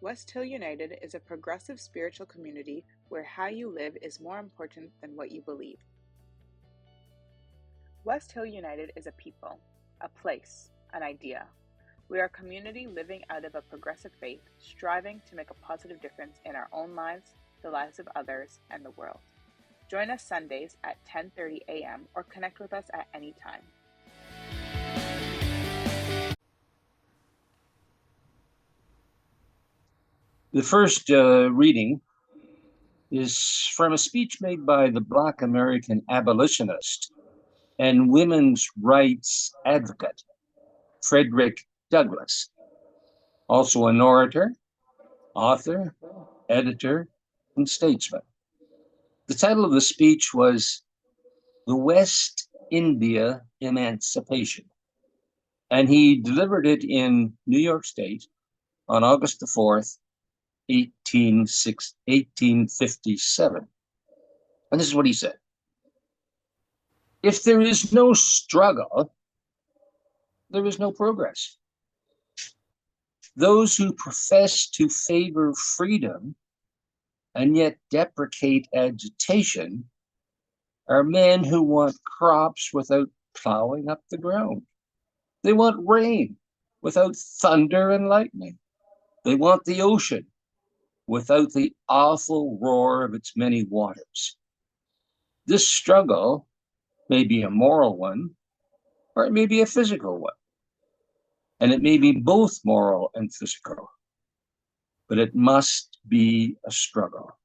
West Hill United is a progressive spiritual community where how you live is more important than what you believe. West Hill United is a people, a place, an idea. We are a community living out of a progressive faith, striving to make a positive difference in our own lives, the lives of others, and the world. Join us Sundays at 10:30 a.m. or connect with us at any time. The first reading is from a speech made by the Black American abolitionist and women's rights advocate, Frederick Douglass, also an orator, author, editor, and statesman. The title of the speech was The West India Emancipation, and he delivered it in New York State on August the 4th, 1857. And this is what he said. If there is no struggle, there is no progress. Those who profess to favor freedom and yet deprecate agitation are men who want crops without plowing up the ground. They want rain without thunder and lightning. They want the ocean without the awful roar of its many waters. This struggle may be a moral one, or it may be a physical one. And it may be both moral and physical, but it must be a struggle.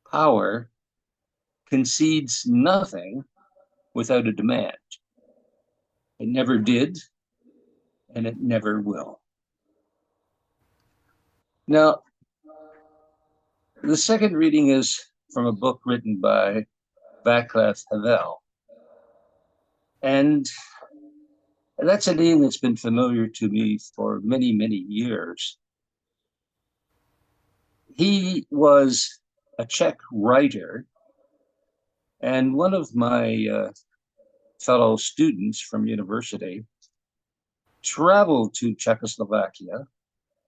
Power concedes nothing without a demand. It never did, and it never will. Now, the second reading is from a book written by Václav Havel. And that's a name that's been familiar to me for many, many years. He was a Czech writer, and one of my fellow students from university traveled to Czechoslovakia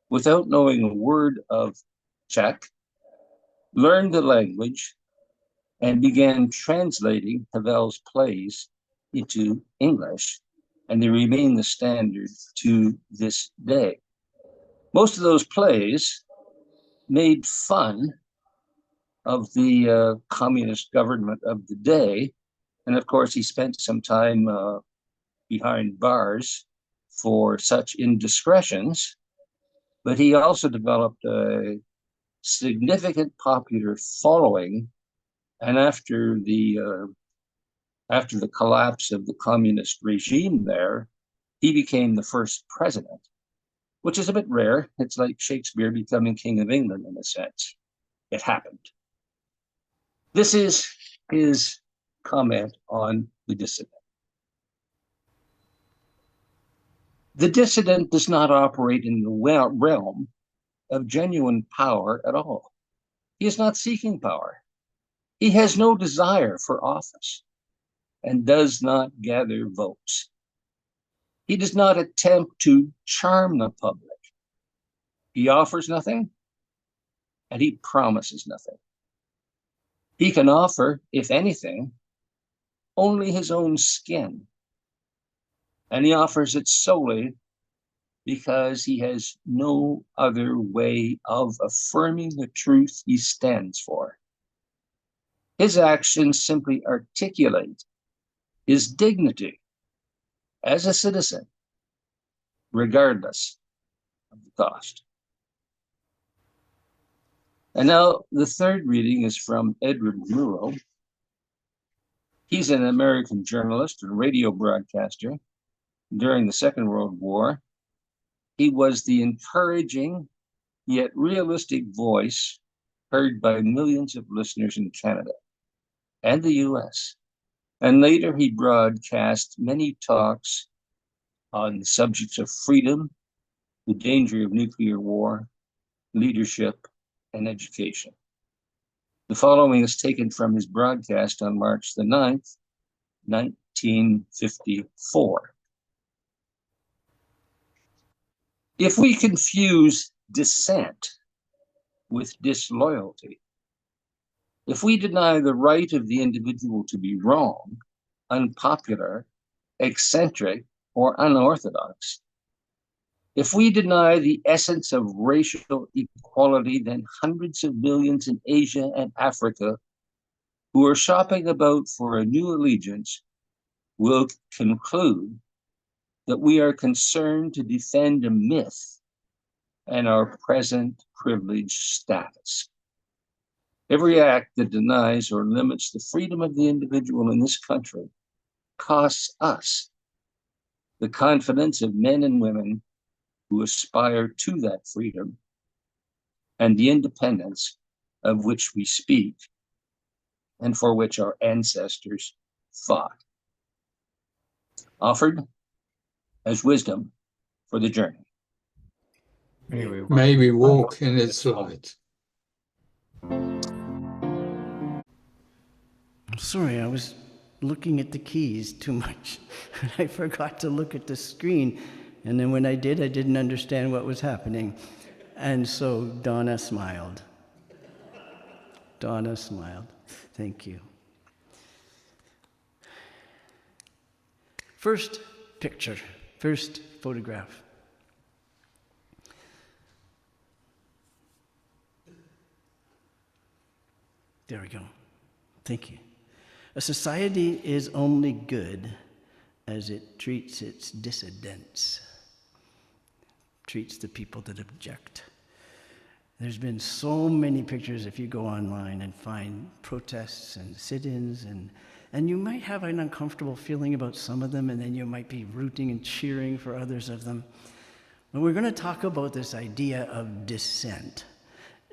without knowing a word of Czech, learned the language, and began translating Havel's plays into English, and they remain the standard to this day. Most of those plays made fun of the communist government of the day, and of course he spent some time behind bars for such indiscretions, but he also developed a significant popular following, and after the collapse of the communist regime there, he became the first president, which is a bit rare. It's like Shakespeare becoming King of England in a sense. It happened. This is his comment on the dissident. The dissident does not operate in the realm of genuine power at all. He is not seeking power. He has no desire for office and does not gather votes. He does not attempt to charm the public. He offers nothing, and he promises nothing. He can offer, if anything, only his own skin, and he offers it solely because he has no other way of affirming the truth he stands for. His actions simply articulate his dignity as a citizen, regardless of the cost. And now the third reading is from Edward Murrow. He's an American journalist and radio broadcaster. During the Second World War, he was the encouraging yet realistic voice heard by millions of listeners in Canada and the US. And later he broadcast many talks on the subjects of freedom, the danger of nuclear war, leadership, and education. The following is taken from his broadcast on March the 9th, 1954. If we confuse dissent with disloyalty. If we deny the right of the individual to be wrong, unpopular, eccentric, or unorthodox, if we deny the essence of racial equality, then hundreds of millions in Asia and Africa who are shopping about for a new allegiance will conclude that we are concerned to defend a myth and our present privileged status. Every act that denies or limits the freedom of the individual in this country costs us the confidence of men and women who aspire to that freedom and the independence of which we speak and for which our ancestors fought. Offered as wisdom for the journey. May we walk in its light. Sorry, I was looking at the keys too much. I forgot to look at the screen. And then when I did, I didn't understand what was happening. And so Donna smiled. Donna smiled. Thank you. First picture, first photograph. There we go. Thank you. A society is only good as it treats its dissidents, treats the people that object. There's been so many pictures if you go online and find protests and sit-ins, and you might have an uncomfortable feeling about some of them, and then you might be rooting and cheering for others of them. But we're going to talk about this idea of dissent.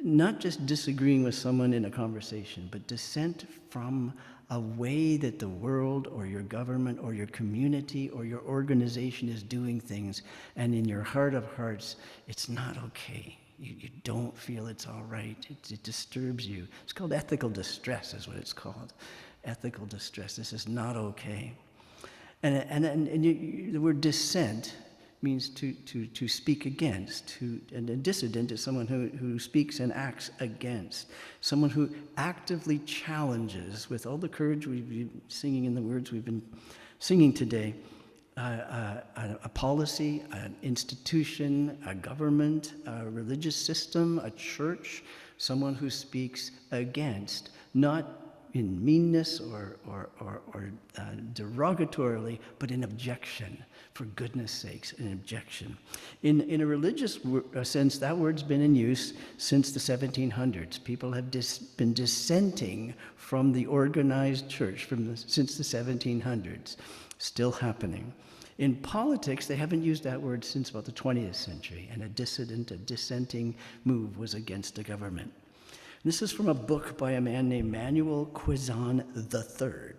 Not just disagreeing with someone in a conversation, but dissent from a way that the world or your government or your community or your organization is doing things, and in your heart of hearts, it's not okay. You don't feel it's all right. It disturbs you. It's called ethical distress is what it's called. Ethical distress. This is not okay. And the word dissent means to speak against, and a dissident is someone who speaks and acts against, someone who actively challenges, with all the courage we've been singing in the words we've been singing today, a policy, an institution, a government, a religious system, a church, someone who speaks against, not in meanness or derogatorily, but in objection. For goodness sakes, an objection. In a religious sense, that word's been in use since the 1700s. People have been dissenting from the organized church since the 1700s. Still happening. In politics, they haven't used that word since about the 20th century, and a dissenting move was against the government. This is from a book by a man named Manuel Quizon III.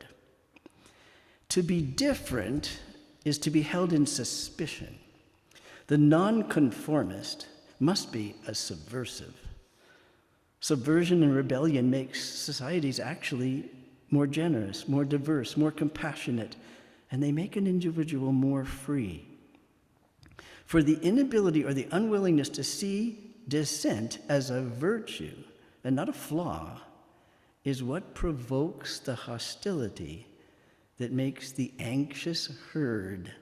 To be different is to be held in suspicion. The nonconformist must be a subversive. Subversion and rebellion makes societies actually more generous, more diverse, more compassionate, and they make an individual more free. For the inability or the unwillingness to see dissent as a virtue and not a flaw is what provokes the hostility that makes the anxious herd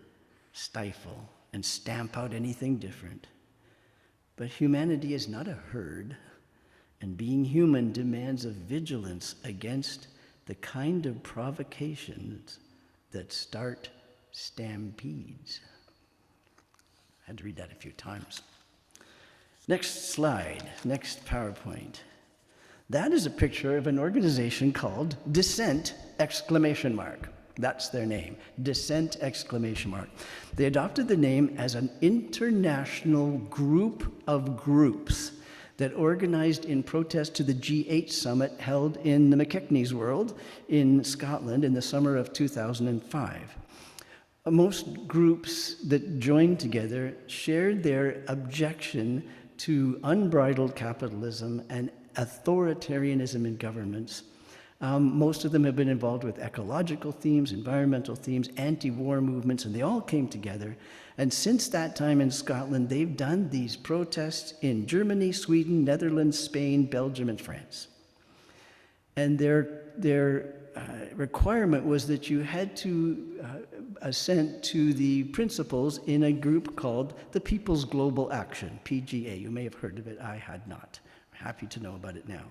stifle and stamp out anything different. But humanity is not a herd, and being human demands a vigilance against the kind of provocations that start stampedes. I had to read that a few times. Next slide, next PowerPoint. That is a picture of an organization called Dissent! That's their name, Dissent! They adopted the name as an international group of groups that organized in protest to the G8 summit held in the McKechnie's World in Scotland in the summer of 2005. Most groups that joined together shared their objection to unbridled capitalism and authoritarianism in governments, Most of them have been involved with ecological themes, environmental themes, anti-war movements, and they all came together. And since that time in Scotland, they've done these protests in Germany, Sweden, Netherlands, Spain, Belgium, and France. And their requirement was that you had to assent to the principles in a group called the People's Global Action, PGA. You may have heard of it. I had not. I'm happy to know about it now.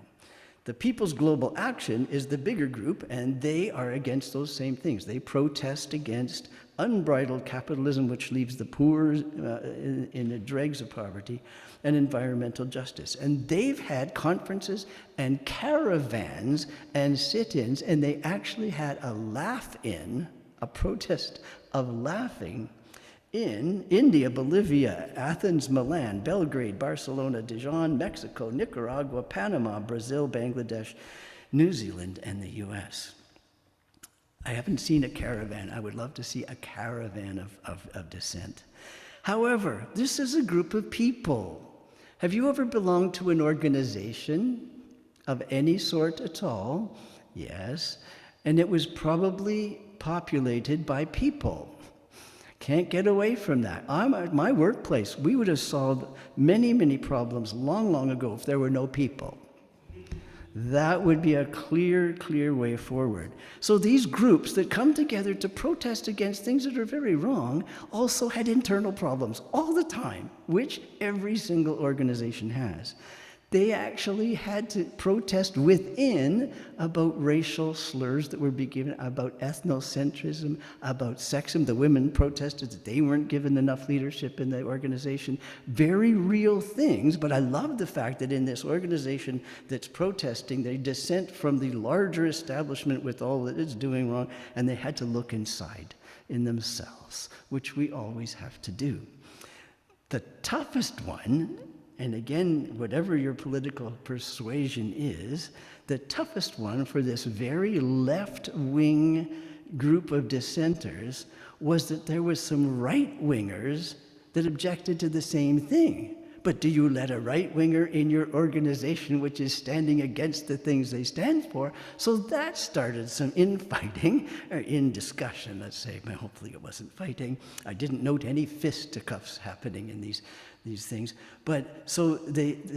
The People's Global Action is the bigger group, and they are against those same things. They protest against unbridled capitalism, which leaves the poor in the dregs of poverty, and environmental justice. And they've had conferences and caravans and sit-ins, and they actually had a laugh-in, a protest of laughing, in India, Bolivia, Athens, Milan, Belgrade, Barcelona, Dijon, Mexico, Nicaragua, Panama, Brazil, Bangladesh, New Zealand, and the US. I haven't seen a caravan. I would love to see a caravan of dissent. However, this is a group of people. Have you ever belonged to an organization of any sort at all? Yes. And it was probably populated by people. Can't get away from that. At my workplace, we would have solved many, many problems long, long ago if there were no people. That would be a clear, clear way forward. So these groups that come together to protest against things that are very wrong also had internal problems all the time, which every single organization has. They actually had to protest within about racial slurs that were being given, about ethnocentrism, about sexism. The women protested that they weren't given enough leadership in the organization. Very real things, but I love the fact that in this organization that's protesting, they dissent from the larger establishment with all that it's doing wrong, and they had to look inside in themselves, which we always have to do. The toughest one, and again, whatever your political persuasion is, the toughest one for this very left-wing group of dissenters was that there was some right-wingers that objected to the same thing. But do you let a right-winger in your organization which is standing against the things they stand for? So that started some infighting, or in discussion, let's say. Well, hopefully it wasn't fighting. I didn't note any fisticuffs happening in these things. But so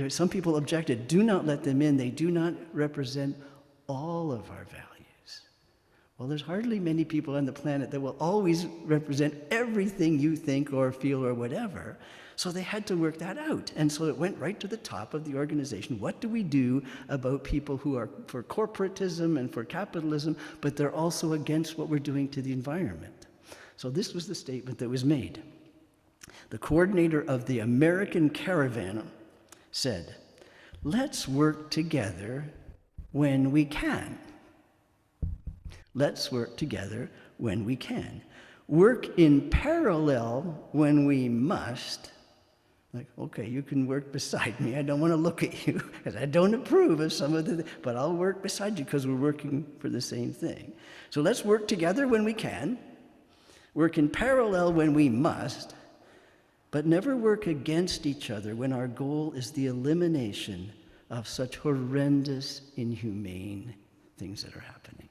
some people objected, do not let them in. They do not represent all of our values. Well, there's hardly many people on the planet that will always represent everything you think or feel or whatever. So they had to work that out. And so it went right to the top of the organization. What do we do about people who are for corporatism and for capitalism, but they're also against what we're doing to the environment? So this was the statement that was made. The coordinator of the American Caravan said, "Let's work together when we can. Let's work together when we can. Work in parallel when we must." Like, okay, you can work beside me. I don't want to look at you because I don't approve of some of the, but I'll work beside you because we're working for the same thing. So let's work together when we can, work in parallel when we must, but never work against each other when our goal is the elimination of such horrendous, inhumane things that are happening.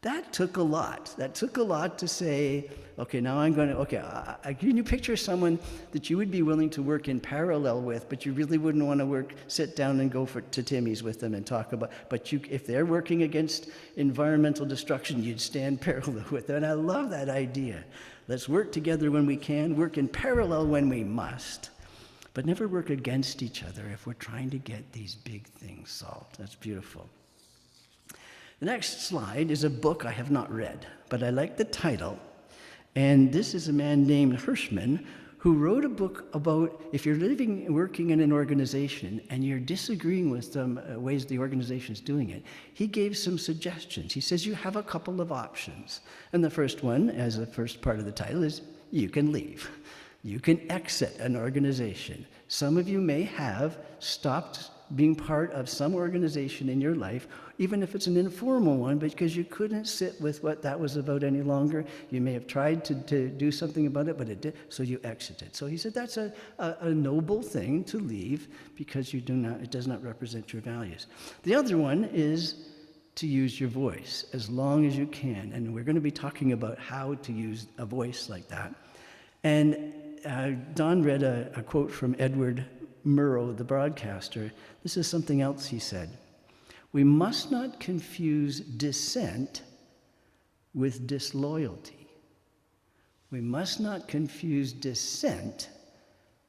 That took a lot. That took a lot to say, okay, now I'm going to, can you picture someone that you would be willing to work in parallel with, but you really wouldn't want to sit down and go to Timmy's with them and talk about, but if they're working against environmental destruction, you'd stand parallel with them. And I love that idea. Let's work together when we can, work in parallel when we must, but never work against each other if we're trying to get these big things solved. That's beautiful. The next slide is a book I have not read, but I like the title. And this is a man named Hirschman who wrote a book about if you're working in an organization and you're disagreeing with some ways the organization's doing it. He gave some suggestions. He says you have a couple of options. And the first one, as the first part of the title, is you can leave. You can exit an organization. Some of you may have stopped being part of some organization in your life, even if it's an informal one, because you couldn't sit with what that was about any longer. You may have tried to do something about it, but it did, so you exited. So he said that's a noble thing to leave because it does not represent your values. The other one is to use your voice as long as you can. And we're going to be talking about how to use a voice like that. And Don read a quote from Edward Murrow, the broadcaster. This is something else he said. We must not confuse dissent with disloyalty. We must not confuse dissent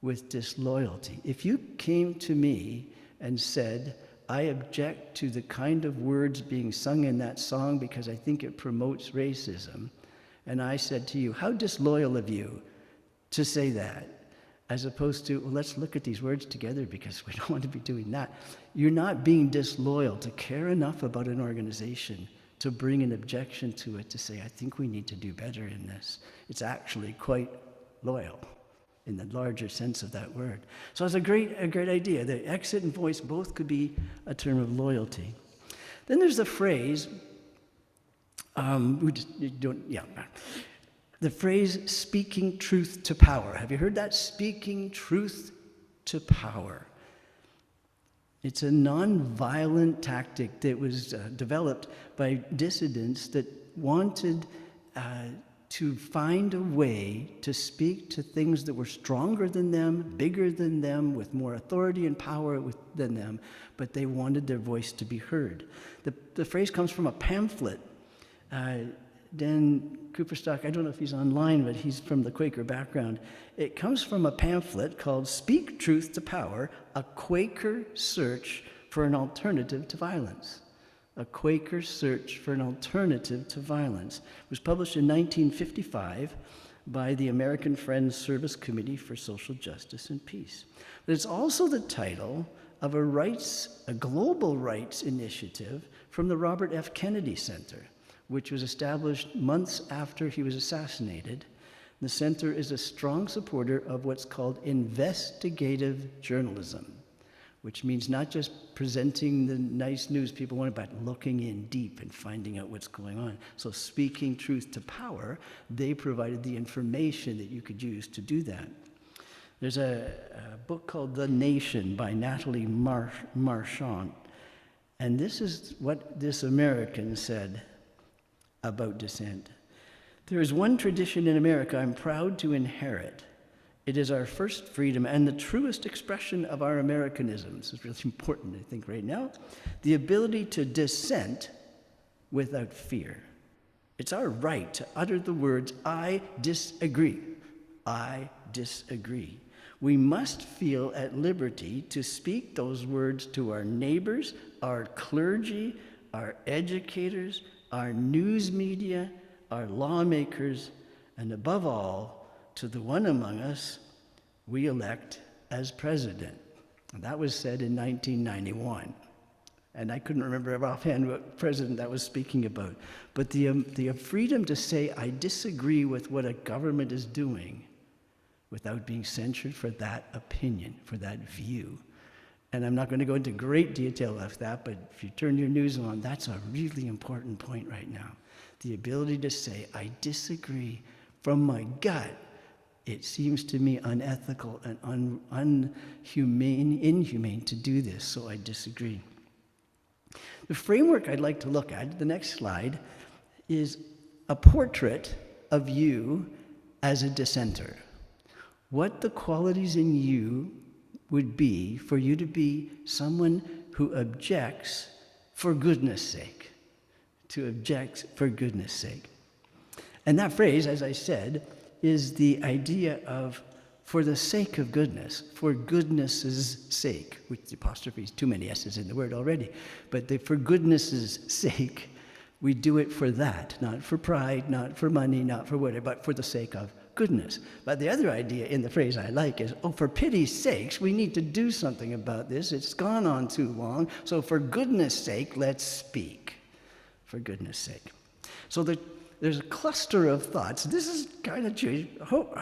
with disloyalty. If you came to me and said, I object to the kind of words being sung in that song because I think it promotes racism, and I said to you, how disloyal of you to say that, as opposed to, well, let's look at these words together because we don't want to be doing that. You're not being disloyal to care enough about an organization to bring an objection to it, to say, I think we need to do better in this. It's actually quite loyal in the larger sense of that word. So it's a great idea. The exit and voice both could be a term of loyalty. Then there's the phrase, the phrase speaking truth to power. Have you heard that? Speaking truth to power. It's a non-violent tactic that was developed by dissidents that wanted to find a way to speak to things that were stronger than them, bigger than them, with more authority and power than them, but they wanted their voice to be heard. The phrase comes from a pamphlet. Dan Cooperstock, I don't know if he's online, but he's from the Quaker background. It comes from a pamphlet called Speak Truth to Power, a Quaker Search for an Alternative to Violence. A Quaker Search for an Alternative to Violence. It was published in 1955 by the American Friends Service Committee for Social Justice and Peace. But it's also the title of a global rights initiative from the Robert F. Kennedy Center, which was established months after he was assassinated. The center is a strong supporter of what's called investigative journalism, which means not just presenting the nice news people want, but looking in deep and finding out what's going on. So speaking truth to power, they provided the information that you could use to do that. There's a book called The Nation by Natalie Marchant, and this is what this American said about dissent. There is one tradition in America I'm proud to inherit. It is our first freedom and the truest expression of our Americanism. This is really important, I think, right now. The ability to dissent without fear. It's our right to utter the words, I disagree. I disagree. We must feel at liberty to speak those words to our neighbors, our clergy, our educators, our news media, our lawmakers, and above all, to the one among us we elect as president. And that was said in 1991. And I couldn't remember offhand what president that was speaking about. But the freedom to say, I disagree with what a government is doing without being censured for that opinion, for that view. And I'm not going to go into great detail of that, but if you turn your news on, that's a really important point right now. The ability to say, I disagree from my gut. It seems to me unethical and inhumane to do this, so I disagree. The framework I'd like to look at, the next slide, is a portrait of you as a dissenter. What the qualities in you would be for you to be someone who objects for goodness sake. To object for goodness sake. And that phrase, as I said, is the idea of for the sake of goodness, for goodness's sake, which the apostrophe is too many S's in the word already, but for goodness's sake, we do it for that, not for pride, not for money, not for whatever, but for the sake of goodness. But the other idea in the phrase I like is, oh, for pity's sakes, we need to do something about this. It's gone on too long, so for goodness sake, let's speak. For goodness sake. So there's a cluster of thoughts. This is kind of changed. I hope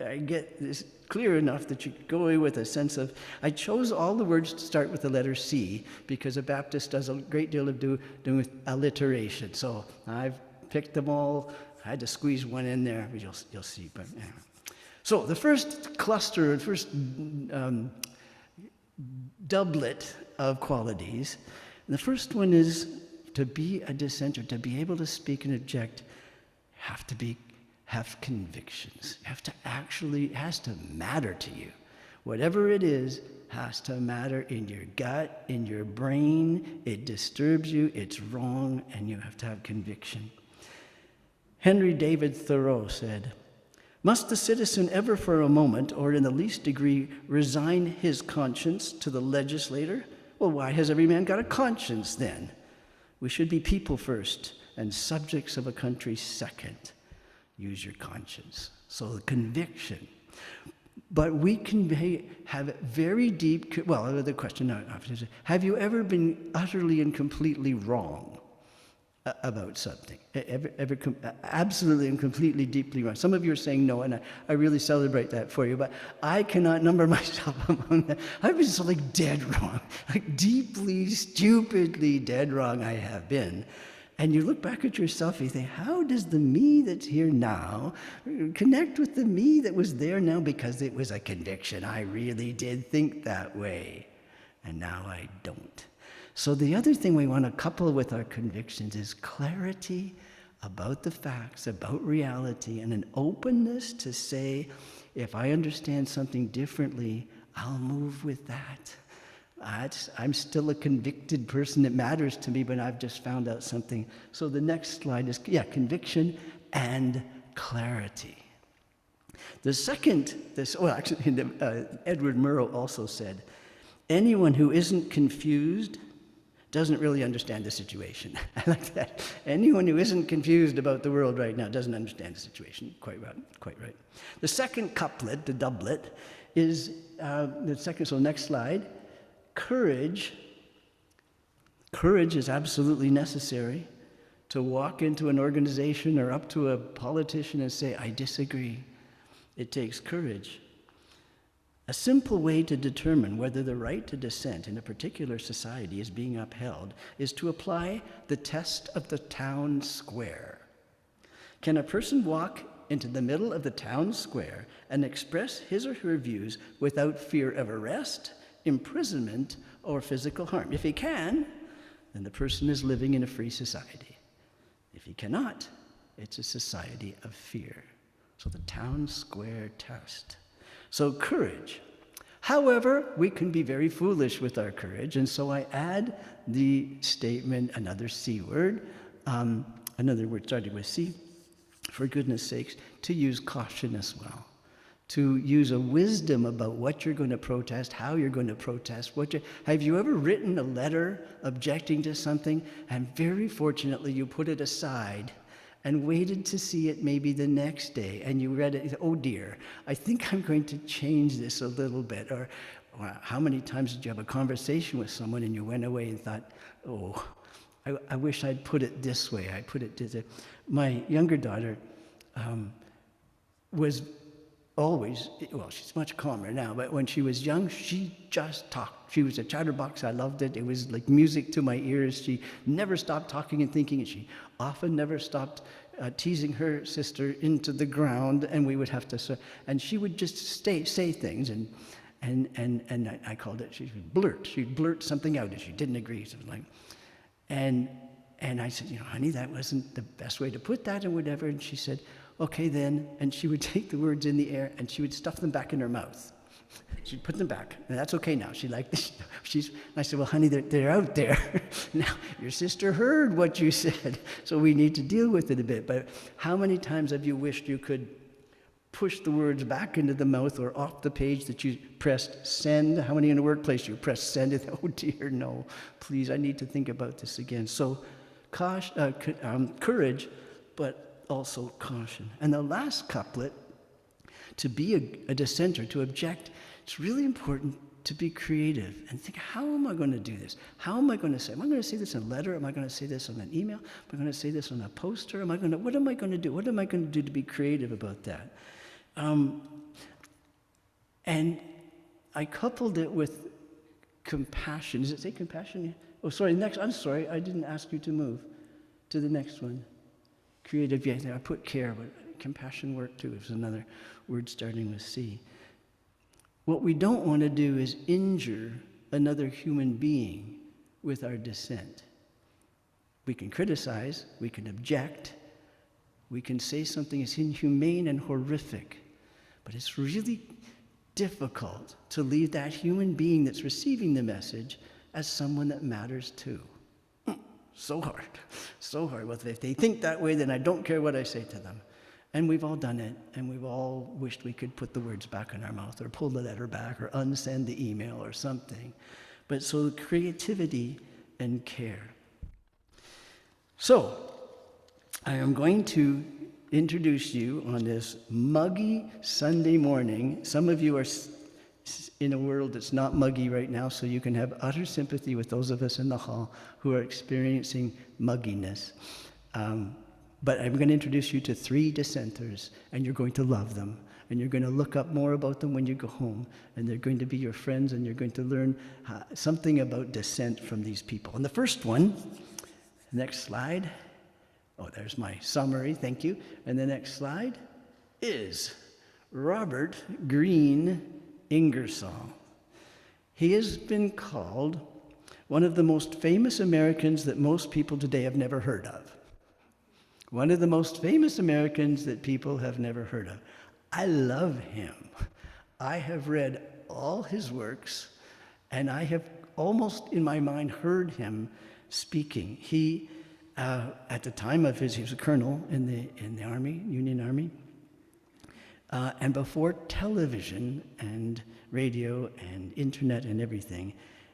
I get this clear enough that you go away with a sense of, I chose all the words to start with the letter C because a Baptist does a great deal of doing with alliteration. So I've picked them all. I had to squeeze one in there, but you'll see. But anyway. So the first cluster, the first doublet of qualities, the first one is to be a dissenter, to be able to speak and object, have convictions. You have to actually, it has to matter to you. Whatever it is has to matter in your gut, in your brain. It disturbs you, it's wrong, and you have to have conviction. Henry David Thoreau said, "Must the citizen ever for a moment, or in the least degree, resign his conscience to the legislator? Well, why has every man got a conscience then? We should be people first and subjects of a country second." Use your conscience. So conviction. But we can have very deep, well, the question now, have you ever been utterly and completely wrong about something? Ever absolutely and completely deeply wrong? Some of you are saying no, and I really celebrate that for you, but I cannot number myself among that. I've been so dead wrong, deeply, stupidly dead wrong I have been. And you look back at yourself and you think, how does the me that's here now connect with the me that was there now? Because it was a conviction. I really did think that way, and now I don't. So the other thing we want to couple with our convictions is clarity about the facts, about reality, and an openness to say, if I understand something differently, I'll move with that. I'm still a convicted person. It matters to me, but I've just found out something. So the next slide is, conviction and clarity. The second, Edward Murrow also said, anyone who isn't confused doesn't really understand the situation. I like that. Anyone who isn't confused about the world right now doesn't understand the situation. Quite right. The second couplet, the doublet, is the second, so next slide. Courage is absolutely necessary to walk into an organization or up to a politician and say, I disagree. It takes courage. A simple way to determine whether the right to dissent in a particular society is being upheld is to apply the test of the town square. Can a person walk into the middle of the town square and express his or her views without fear of arrest, imprisonment, or physical harm? If he can, then the person is living in a free society. If he cannot, it's a society of fear. So the town square test. So courage. However, we can be very foolish with our courage, and so I add the statement, another C word, another word starting with C, for goodness sakes, to use caution as well. To use a wisdom about what you're going to protest, how you're going to protest. Have you ever written a letter objecting to something, and very fortunately you put it aside and waited to see it maybe the next day, and you read it, oh dear, I think I'm going to change this a little bit. Or how many times did you have a conversation with someone and you went away and thought, oh, I wish I'd put it this way. I put it this way. My younger daughter was always, well, she's much calmer now, but when she was young, she just talked. She was a chatterbox. I loved it. It was like music to my ears. She never stopped talking and thinking, and she often never stopped teasing her sister into the ground, and we would have to, and she would just say things, and I called it, she'd blurt something out if she didn't agree, something like, and I said, honey, that wasn't the best way to put that, and whatever, and she said, okay then, and she would take the words in the air and she would stuff them back in her mouth. She'd put them back, and that's okay now. She liked this. I said, well, honey, they're out there. Now, your sister heard what you said, so we need to deal with it a bit. But how many times have you wished you could push the words back into the mouth or off the page that you pressed send? How many in the workplace you pressed send? Oh dear, no. Please, I need to think about this again. So, courage, but also caution. And the last couplet, to be a dissenter, to object, it's really important to be creative and think, how am I going to do this? How am I going to say? Am I going to say this in a letter? Am I going to say this on an email? Am I going to say this on a poster? What am I going to do? What am I going to do to be creative about that? And I coupled it with compassion. Does it say compassion? Oh, sorry, next. I'm sorry, I didn't ask you to move to the next one. Creative, yeah, I put care, but compassion worked too. It's another word starting with C. What we don't want to do is injure another human being with our dissent. We can criticize, we can object, we can say something is inhumane and horrific, but it's really difficult to leave that human being that's receiving the message as someone that matters too. So hard, so hard. Well, if they think that way, then I don't care what I say to them. And we've all done it, and we've all wished we could put the words back in our mouth or pull the letter back or unsend the email or something. But so creativity and care. So, I am going to introduce you on this muggy Sunday morning. Some of you are in a world that's not muggy right now, so you can have utter sympathy with those of us in the hall who are experiencing mugginess. But I'm going to introduce you to 3 dissenters, and you're going to love them. And you're going to look up more about them when you go home. And they're going to be your friends, and you're going to learn something about dissent from these people. And the first one, next slide. Oh, there's my summary, thank you. And the next slide is Robert Greene Ingersoll. He has been called one of the most famous Americans that most people today have never heard of. One of the most famous Americans that people have never heard of. I love him. I have read all his works, and I have almost in my mind heard him speaking. He, at the time of he was a colonel in the Army, Union Army, and before television and radio and internet and everything,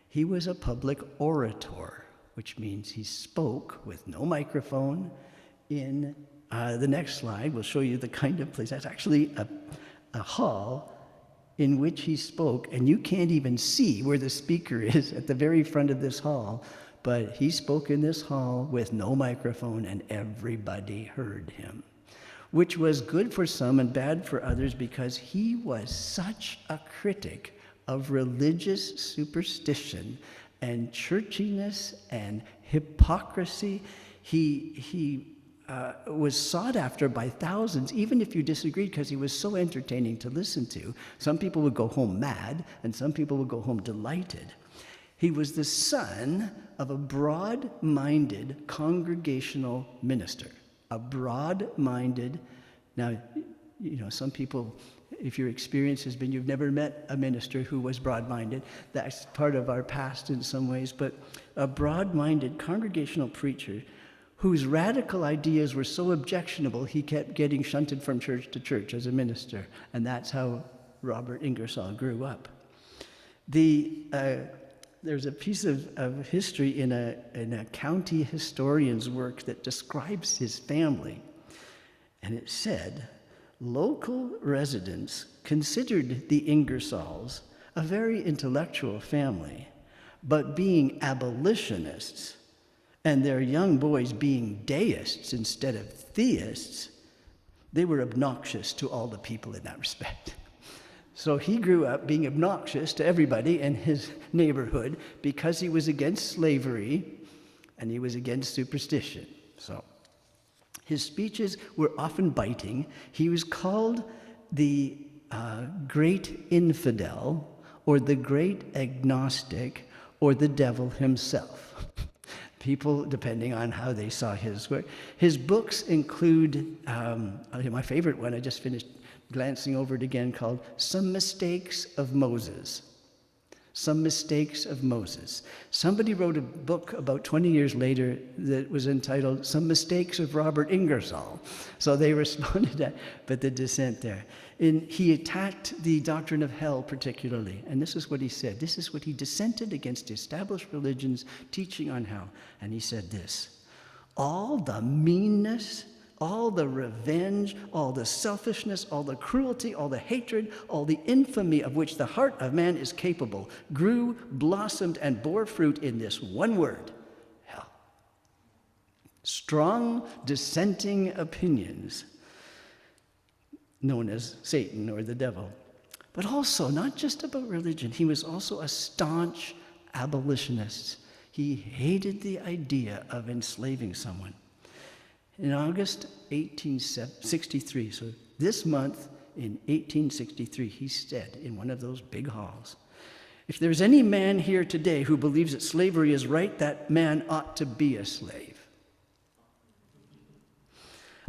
he was a public orator, which means he spoke with no microphone in the next slide. We'll show you the kind of place. That's actually a hall in which he spoke, and you can't even see where the speaker is at the very front of this hall, but he spoke in this hall with no microphone, and everybody heard him, which was good for some and bad for others because he was such a critic of religious superstition and churchiness and hypocrisy. He was sought after by thousands, even if you disagreed, because he was so entertaining to listen to. Some people would go home mad, and some people would go home delighted. He was the son of a broad-minded congregational minister. A broad-minded, now, you know, some people, if your experience has been you've never met a minister who was broad-minded, that's part of our past in some ways, but a broad-minded congregational preacher whose radical ideas were so objectionable, he kept getting shunted from church to church as a minister. And that's how Robert Ingersoll grew up. There's a piece of history in a county historian's work that describes his family. And it said, local residents considered the Ingersolls a very intellectual family, but being abolitionists, and their young boys being deists instead of theists, they were obnoxious to all the people in that respect. So he grew up being obnoxious to everybody in his neighborhood because he was against slavery and he was against superstition. So his speeches were often biting. He was called the great infidel, or the great agnostic, or the devil himself. People, depending on how they saw his work. His books include, my favorite one, I just finished glancing over it again, called Some Mistakes of Moses. Some Mistakes of Moses. Somebody wrote a book about 20 years later that was entitled Some Mistakes of Robert Ingersoll. So they responded to that, but the dissent there. He attacked the doctrine of hell particularly, and this is what he said. This is what he dissented against established religions teaching on hell. And he said this: all the meanness, all the revenge, all the selfishness, all the cruelty, all the hatred, all the infamy of which the heart of man is capable grew, blossomed, and bore fruit in this one word, hell. Strong dissenting opinions, known as Satan or the devil. But also, not just about religion, he was also a staunch abolitionist. He hated the idea of enslaving someone. In August 1863, so this month in 1863, he said in one of those big halls, if there's any man here today who believes that slavery is right, that man ought to be a slave.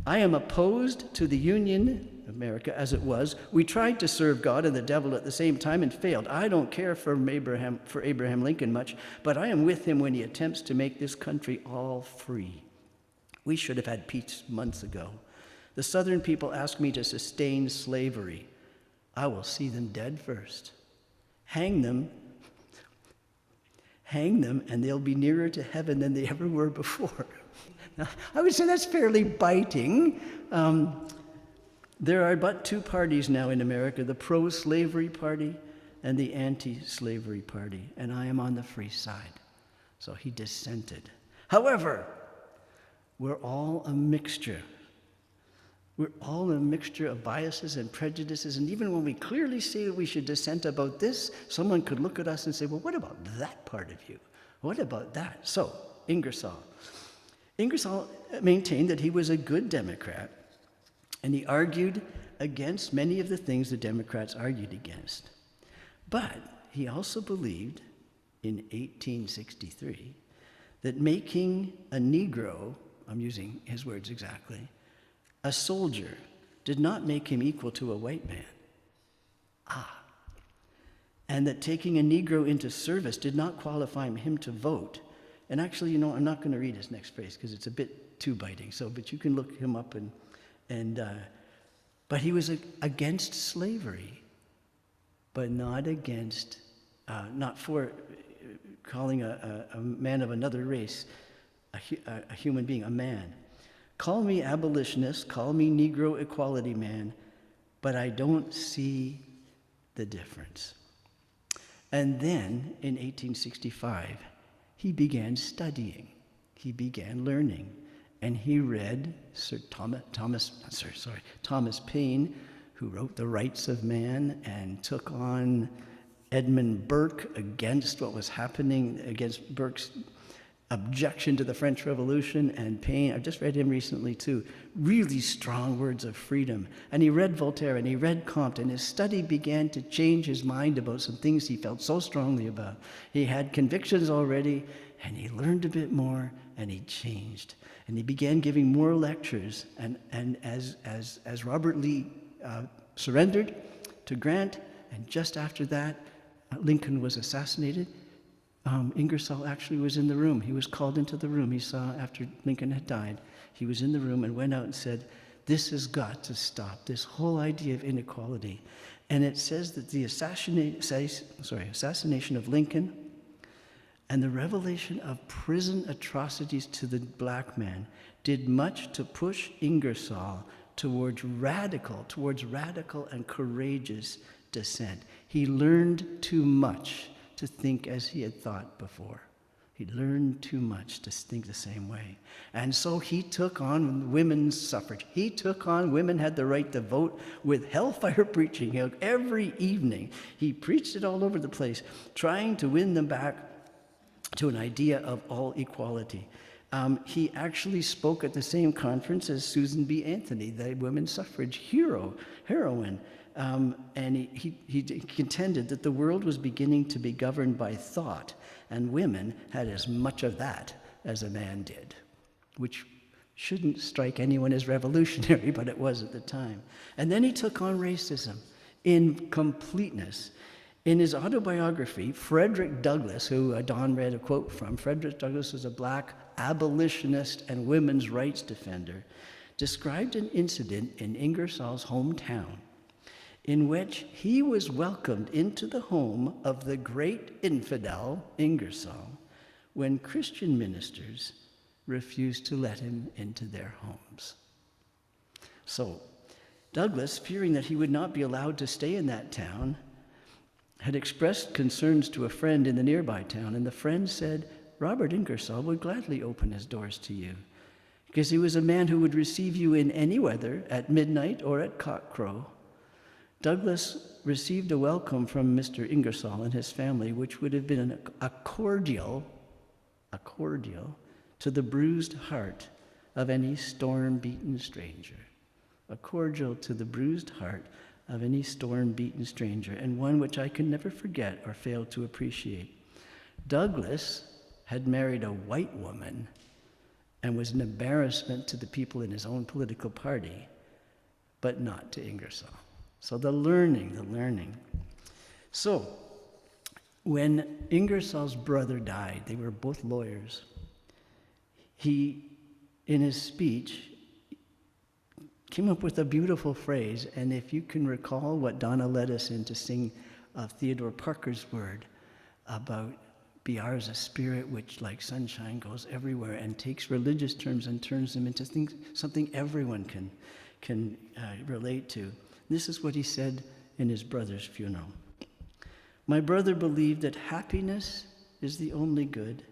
I am opposed to the Union, America as it was. We tried to serve God and the devil at the same time and failed. I don't care for Abraham Lincoln much, but I am with him when he attempts to make this country all free. We should have had peace months ago. The Southern people ask me to sustain slavery. I will see them dead first. Hang them, and they'll be nearer to heaven than they ever were before. Now, I would say that's fairly biting. There are but two parties now in America, the pro-slavery party and the anti-slavery party, and I am on the free side. So he dissented. However, we're all a mixture. We're all a mixture of biases and prejudices, and even when we clearly say we should dissent about this, someone could look at us and say, well, what about that part of you? What about that? So, Ingersoll maintained that he was a good Democrat, and he argued against many of the things the Democrats argued against. But he also believed, in 1863, that making a Negro, I'm using his words exactly, a soldier did not make him equal to a white man. And that taking a Negro into service did not qualify him to vote. And actually, I'm not going to read his next phrase because it's a bit too biting. But you can look him up but he was against slavery, but not for calling a man of another race a human being, a man. Call me abolitionist, call me Negro equality man, but I don't see the difference. And then in 1865, he began studying, he began learning, and he read Thomas Paine, who wrote The Rights of Man and took on Edmund Burke against what was happening, against Burke's objection to the French Revolution, and Paine, I've just read him recently too, really strong words of freedom. And he read Voltaire and he read Comte, and his study began to change his mind about some things he felt so strongly about. He had convictions already, and he learned a bit more, and he changed. And he began giving more lectures, and as Robert Lee surrendered to Grant, and just after that, Lincoln was assassinated, Ingersoll actually was in the room. He was called into the room. He saw after Lincoln had died, he was in the room and went out and said, this has got to stop, this whole idea of inequality. And it says that the assassination of Lincoln and the revelation of prison atrocities to the black man did much to push Ingersoll towards radical and courageous dissent. He learned too much to think as he had thought before. He learned too much to think the same way. And so he took on women's suffrage. He took on women had the right to vote with hellfire preaching. Every evening, he preached it all over the place, trying to win them back to an idea of all equality. He actually spoke at the same conference as Susan B. Anthony, the women's suffrage heroine. And he contended that the world was beginning to be governed by thought, and women had as much of that as a man did, which shouldn't strike anyone as revolutionary, but it was at the time. And then he took on racism in completeness. In his autobiography, Frederick Douglass, who Don read a quote from, Frederick Douglass was a black abolitionist and women's rights defender, described an incident in Ingersoll's hometown in which he was welcomed into the home of the great infidel, Ingersoll, when Christian ministers refused to let him into their homes. So Douglass, fearing that he would not be allowed to stay in that town, had expressed concerns to a friend in the nearby town, and the friend said, Robert Ingersoll would gladly open his doors to you, because he was a man who would receive you in any weather, at midnight or at cockcrow. Douglass received a welcome from Mr. Ingersoll and his family, which would have been a cordial to the bruised heart of any storm-beaten stranger. A cordial to the bruised heart of any storm-beaten stranger, and one which I can never forget or fail to appreciate. Douglass had married a white woman and was an embarrassment to the people in his own political party, but not to Ingersoll. So the learning. So when Ingersoll's brother died, they were both lawyers, he, in his speech, came up with a beautiful phrase, and if you can recall what Donna led us in to sing Theodore Parker's word about be ours a spirit which like sunshine goes everywhere and takes religious terms and turns them into something everyone can relate to. This is what he said in his brother's funeral. My brother believed that happiness is the only good,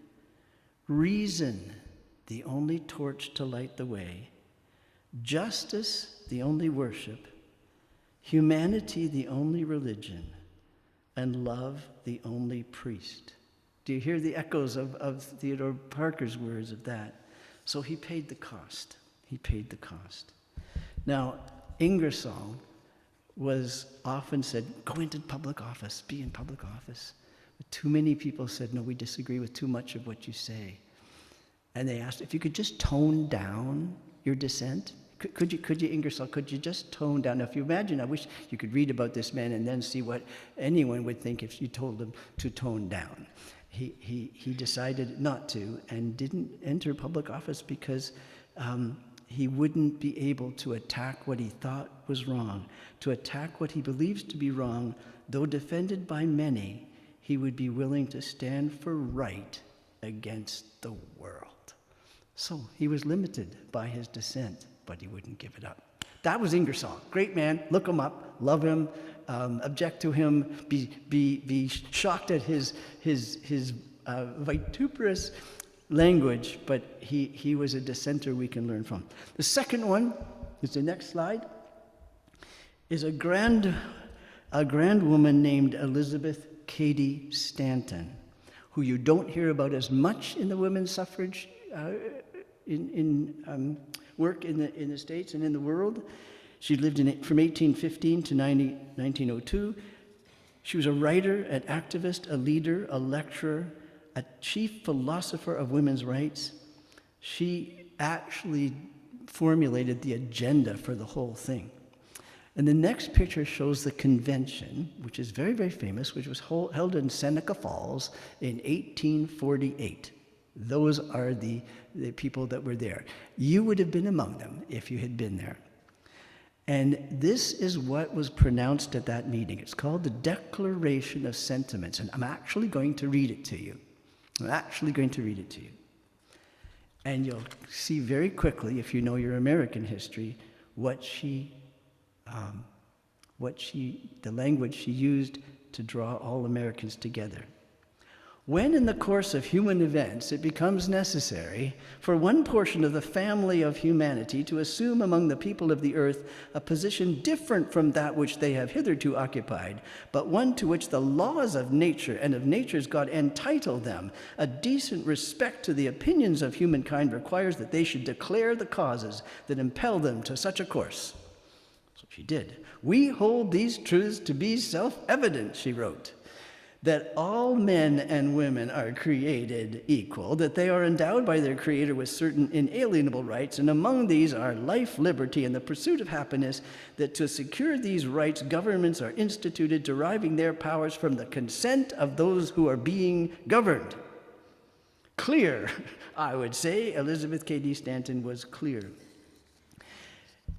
reason the only torch to light the way, justice the only worship, humanity the only religion, and love the only priest. Do you hear the echoes of Theodore Parker's words of that? So he paid the cost. He paid the cost. Now, Ingersoll was often said, go into public office, be in public office. But too many people said, no, we disagree with too much of what you say. And they asked, if you could just tone down your dissent, could you, Ingersoll, could you just tone down? Now, if you imagine, I wish you could read about this man and then see what anyone would think if you told him to tone down. He decided not to and didn't enter public office because he wouldn't be able to attack what he thought was wrong. To attack what he believes to be wrong, though defended by many, he would be willing to stand for right against the world. So he was limited by his dissent, but he wouldn't give it up. That was Ingersoll. Great man. Look him up. Love him. Object to him. Be shocked at his vituperous language, but he was a dissenter we can learn from. The second one is the next slide. Is a grand woman named Elizabeth Cady Stanton, who you don't hear about as much in the women's suffrage work in the States and in the world. She lived from 1815 to 1902. She was a writer, an activist, a leader, a lecturer, a chief philosopher of women's rights. She actually formulated the agenda for the whole thing. And the next picture shows the convention, which is very, very famous, which was held in Seneca Falls in 1848. Those are the people that were there. You would have been among them if you had been there. And this is what was pronounced at that meeting. It's called the Declaration of Sentiments, and I'm actually going to read it to you. And you'll see very quickly, if you know your American history, the language she used to draw all Americans together. When in the course of human events it becomes necessary for one portion of the family of humanity to assume among the people of the earth a position different from that which they have hitherto occupied, but one to which the laws of nature and of nature's God entitle them, a decent respect to the opinions of humankind requires that they should declare the causes that impel them to such a course. So she did. We hold these truths to be self-evident, she wrote, that all men and women are created equal, that they are endowed by their Creator with certain inalienable rights, and among these are life, liberty, and the pursuit of happiness, that to secure these rights, governments are instituted, deriving their powers from the consent of those who are being governed. Clear, I would say. Elizabeth Cady Stanton was clear.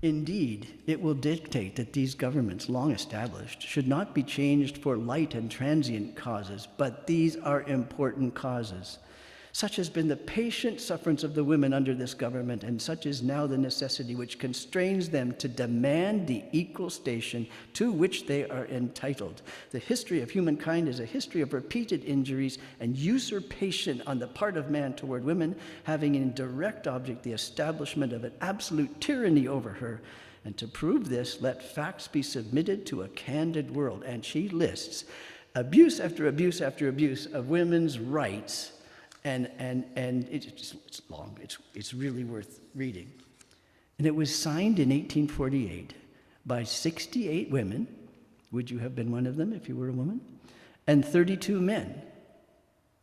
Indeed, it will dictate that these governments, long established, should not be changed for light and transient causes, but these are important causes. Such has been the patient sufferance of the women under this government, and such is now the necessity which constrains them to demand the equal station to which they are entitled. The history of humankind is a history of repeated injuries and usurpation on the part of man toward women, having in direct object the establishment of an absolute tyranny over her. And to prove this, let facts be submitted to a candid world. And she lists abuse after abuse after abuse of women's rights. And it's long. It's really worth reading. And it was signed in 1848 by 68 women. Would you have been one of them if you were a woman? And 32 men.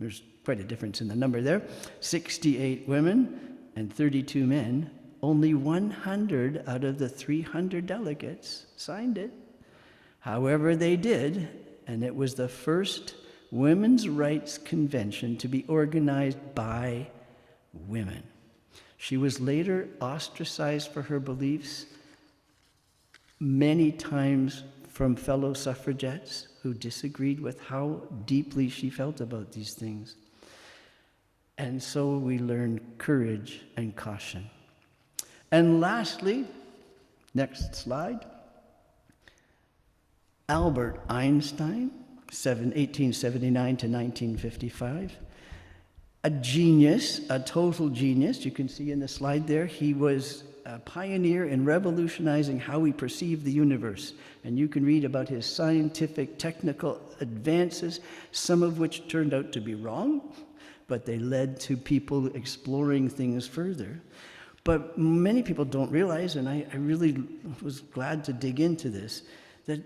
There's quite a difference in the number there. 68 women and 32 men, only 100 out of the 300 delegates signed it. However, they did, and it was the first women's rights convention to be organized by women. She was later ostracized for her beliefs many times from fellow suffragettes who disagreed with how deeply she felt about these things. And so we learn courage and caution. And lastly, next slide, Albert Einstein, 1879 to 1955. A genius, a total genius. You can see in the slide there, he was a pioneer in revolutionizing how we perceive the universe. And you can read about his scientific, technical advances, some of which turned out to be wrong, but they led to people exploring things further. But many people don't realize, and I really was glad to dig into this, that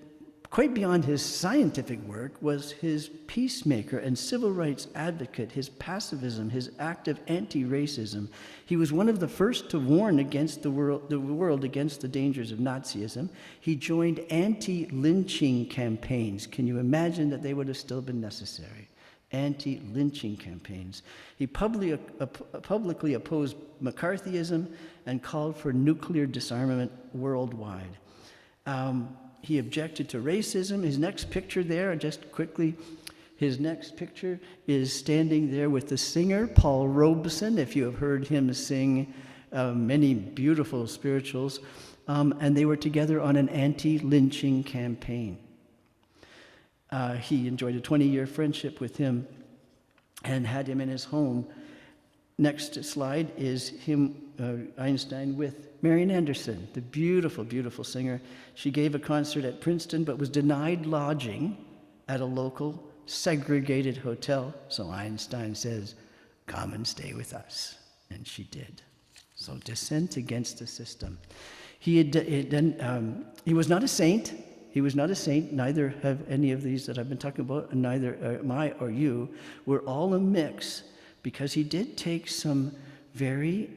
quite beyond his scientific work was his peacemaker and civil rights advocate, his pacifism, his active anti-racism. He was one of the first to warn against the world against the dangers of Nazism. He joined anti-lynching campaigns. Can you imagine that they would have still been necessary? Anti-lynching campaigns. He publicly opposed McCarthyism and called for nuclear disarmament worldwide. He objected to racism. His next picture there, just quickly, his next picture is standing there with the singer, Paul Robeson, if you have heard him sing many beautiful spirituals, and they were together on an anti-lynching campaign. He enjoyed a 20-year friendship with him and had him in his home. Next slide is him, Einstein, with Marian Anderson, the beautiful, beautiful singer. She gave a concert at Princeton but was denied lodging at a local segregated hotel. So Einstein says, "Come and stay with us." And she did. So dissent against the system. He was not a saint. He was not a saint. Neither have any of these that I've been talking about, and neither am I or you. We're all a mix, because he did take some very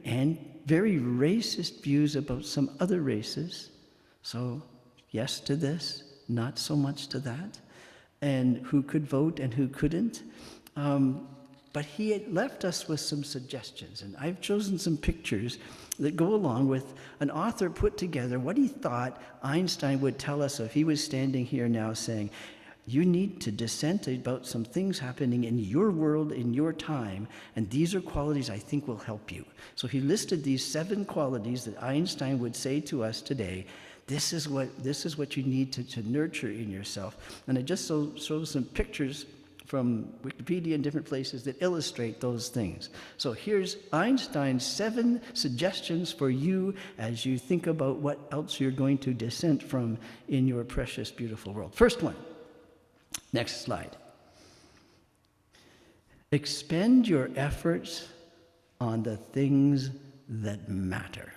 racist views about some other races. So yes to this, not so much to that, and who could vote and who couldn't. But he had left us with some suggestions, and I've chosen some pictures that go along with an author put together what he thought Einstein would tell us if he was standing here now saying, you need to dissent about some things happening in your world, in your time, and these are qualities I think will help you. So he listed these 7 qualities that Einstein would say to us today. This is what you need to nurture in yourself. And I just show some pictures from Wikipedia and different places that illustrate those things. So here's Einstein's 7 suggestions for you as you think about what else you're going to dissent from in your precious, beautiful world. First one. Next slide. Expend your efforts on the things that matter.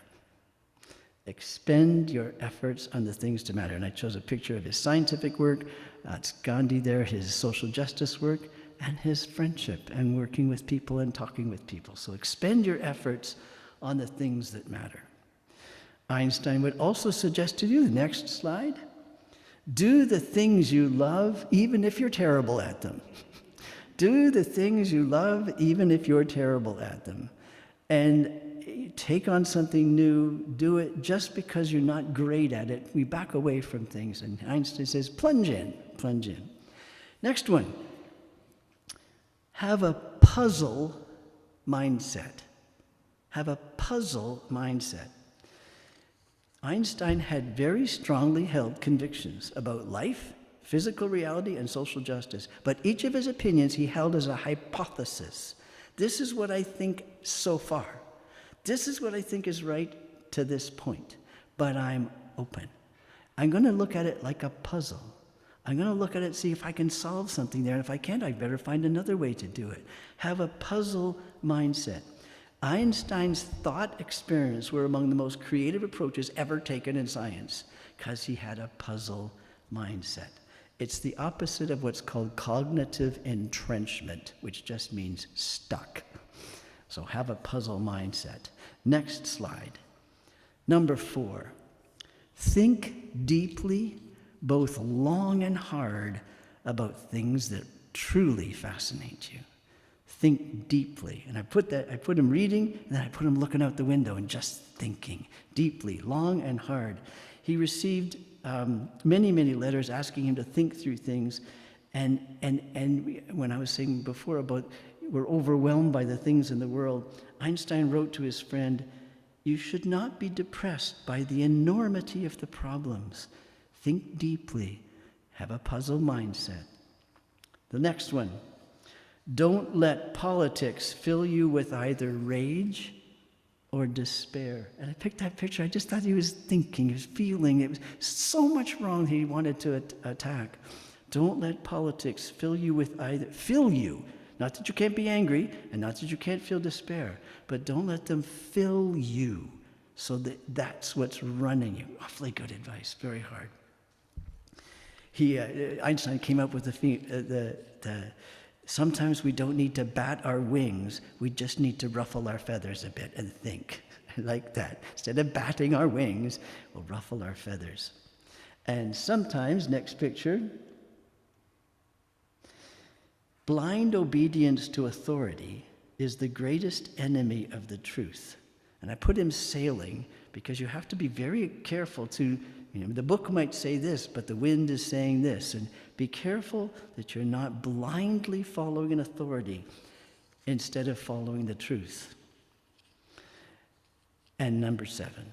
Expend your efforts on the things that matter. And I chose a picture of his scientific work. It's Gandhi there, his social justice work, and his friendship and working with people and talking with people. So expend your efforts on the things that matter. Einstein would also suggest to you, the next slide, do the things you love even if you're terrible at them. Do the things you love even if you're terrible at them. And take on something new, do it just because you're not great at it. We back away from things. And Einstein says, plunge in, plunge in. Next one, have a puzzle mindset. Have a puzzle mindset. Einstein had very strongly held convictions about life, physical reality, and social justice. But each of his opinions he held as a hypothesis. This is what I think so far. This is what I think is right to this point. But I'm open. I'm going to look at it like a puzzle. I'm going to look at it, see if I can solve something there. And if I can't, I better find another way to do it. Have a puzzle mindset. Einstein's thought experiments were among the most creative approaches ever taken in science because he had a puzzle mindset. It's the opposite of what's called cognitive entrenchment, which just means stuck. So have a puzzle mindset. Next slide. Number 4, think deeply, both long and hard, about things that truly fascinate you. Think deeply. And I put him reading, and then I put him looking out the window and just thinking deeply, long and hard. He received many, many letters asking him to think through things. And when I was saying before about we're overwhelmed by the things in the world, Einstein wrote to his friend, "You should not be depressed by the enormity of the problems. Think deeply. Have a puzzle mindset." The next one, don't let politics fill you with either rage or despair. And I picked that picture. I just thought he was thinking, he was feeling. It was so much wrong he wanted to attack. Don't let politics fill you, not that you can't be angry and not that you can't feel despair, but don't let them fill you so that that's what's running you. Awfully good advice, very hard. Einstein came up with sometimes we don't need to bat our wings, we just need to ruffle our feathers a bit and think like that. Instead of batting our wings, we'll ruffle our feathers. And sometimes, next picture, blind obedience to authority is the greatest enemy of the truth. And I put him sailing because you have to be very careful to, the book might say this, but the wind is saying this. And be careful that you're not blindly following an authority instead of following the truth. And number 7,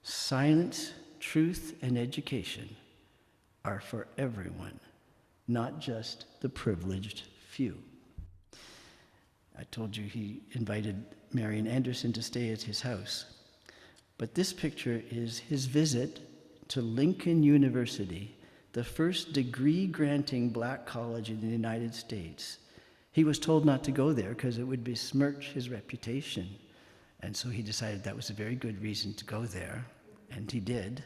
science, truth, and education are for everyone, not just the privileged few. I told you he invited Marian Anderson to stay at his house. But this picture is his visit to Lincoln University, the first degree-granting black college in the United States. He was told not to go there because it would besmirch his reputation. And so he decided that was a very good reason to go there, and he did.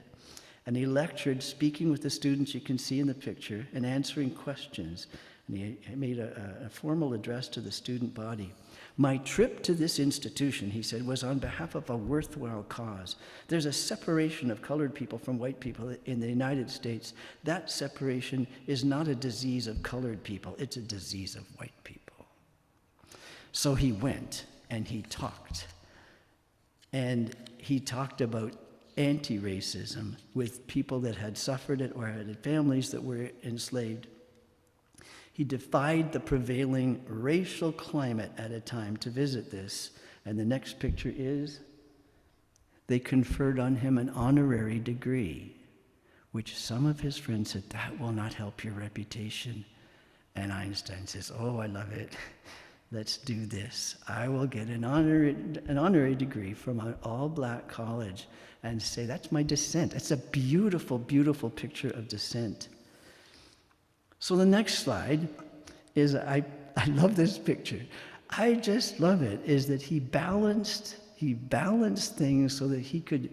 And he lectured, speaking with the students you can see in the picture, and answering questions. And he made a formal address to the student body. My trip to this institution, he said, was on behalf of a worthwhile cause. There's a separation of colored people from white people in the United States. That separation is not a disease of colored people, it's a disease of white people. So he went and he talked. And he talked about anti-racism with people that had suffered it or had families that were enslaved. He defied the prevailing racial climate at a time to visit this. And the next picture is, they conferred on him an honorary degree, which some of his friends said, that will not help your reputation. And Einstein says, oh, I love it. Let's do this. I will get an honorary degree from an all-black college and say, that's my dissent. It's a beautiful, beautiful picture of dissent. So the next slide is, I love this picture. I just love it, is that he balanced things so that he could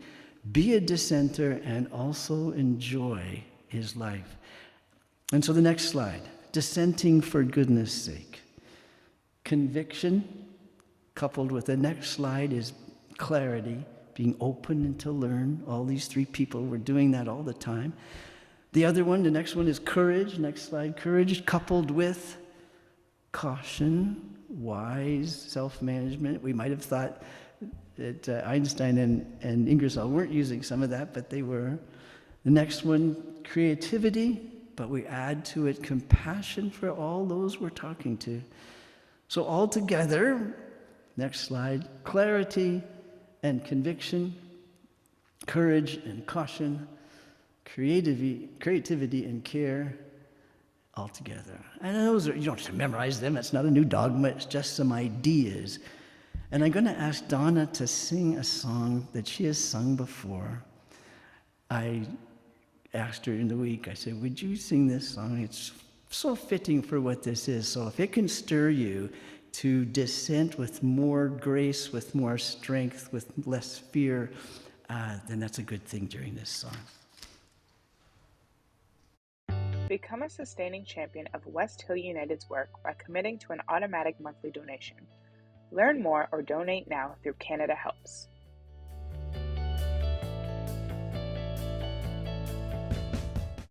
be a dissenter and also enjoy his life. And so the next slide, dissenting for goodness sake. Conviction, coupled with the next slide, is clarity, being open and to learn. All these 3 people were doing that all the time. The other one, the next one is courage. Next slide, courage coupled with caution, wise self-management. We might have thought that Einstein and Ingersoll weren't using some of that, but they were. The next one, creativity, but we add to it compassion for all those we're talking to. So all together, next slide, clarity and conviction, courage and caution, creativity and care all together. And those are, you don't have to memorize them. It's not a new dogma. It's just some ideas. And I'm going to ask Donna to sing a song that she has sung before. I asked her in the week, I said, would you sing this song? It's so fitting for what this is. So if it can stir you to dissent with more grace, with more strength, with less fear, then that's a good thing during this song. Become a sustaining champion of West Hill United's work by committing to an automatic monthly donation. Learn more or donate now through Canada Helps.